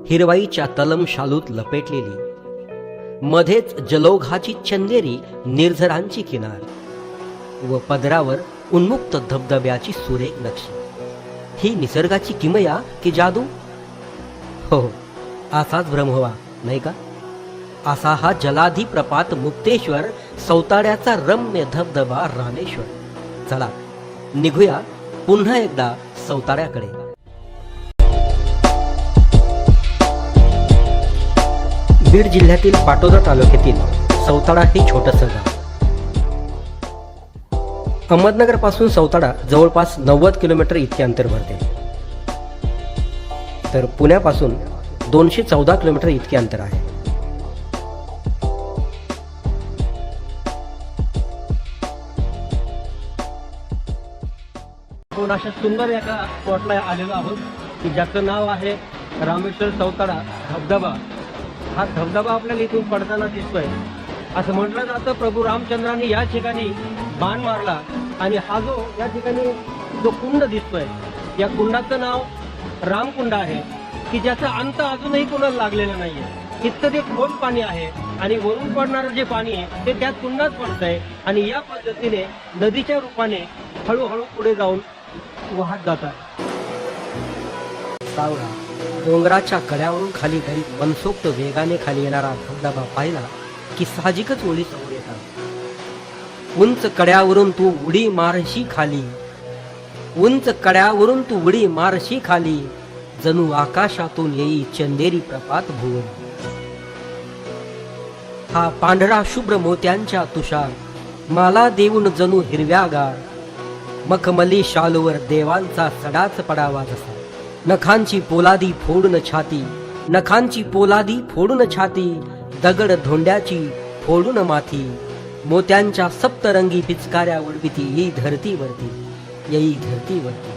हिरवाईच्या तलम शालूत लपेटलेली, मध्येच जलोघाची चंदेरी निर्झरांची किनार व पदरावर उन्मुक्त धबधब्याची सुरेख नक्षी. ही निसर्गाची किमया की जादू? हो, असाच भ्रम हवा नाही का? असा हा जलाधी प्रपात मुक्तेश्वर, सौताड्याचा रम्य धबधबा रामेश्वर. चला निघूया पुन्हा एकदा सौताड्याकडे. बीड जिल्ह्यातील पाटोदा तालुक्यातील सौताडा हे छोटंसं गाव. अहमदनगर पासून सौताडा जवळपास 90 किलोमीटर इतके अंतर भरते, तर पुण्यापासून 214 किलोमीटर इतके अंतर आहे. आपण अशा सुंदर एका स्पॉटला आलेलो आहोत की ज्याचं नाव आहे रामेश्वर सौताडा धबधबा. हा धबधबा आपल्याला इथून पडताना दिसतोय. असं म्हटलं जातं प्रभू रामचंद्रांनी या ठिकाणी बाण मारला आणि हा जो या ठिकाणी जो कुंड दिसतोय, या कुंडाचं नाव रामकुंड आहे की ज्याचा अंत अजूनही कोणाला लागलेला नाहीये. इतकं ते खोल पाणी आहे आणि वरून पडणारं जे पाणी आहे ते त्या कुंडात पडतंय आणि या पद्धतीने नदीच्या रूपाने हळूहळू पुढे जाऊन वाहत जातात. सावळा डोंगराच्या कड्यावरून खाली घरी मनसोक्त वेगाने खाली येणारा धबधबा पाहिला की साहजिकच ओळी समोर येतात. उंच कड्यावरून तू उडी मारशी खाली, उंच कड्यावरून तू उडी मारशी खाली, जणू आकाशातून येई चंदेरी प्रपात भुवन. हा पांढरा शुभ्र मोत्यांच्या तुषार मला देऊन जणू हिरव्यागार, मखमली शालूवर देवांचा सडाच पडावा जसा. नखांची पोलादी फोडून छाती, नखांची पोलादी फोडून छाती, दगड धोंड्याची फोडून माथी, मोत्यांच्या सप्तरंगी पिचकाऱ्या उडविती येई धरतीवरती, येई धरतीवरती.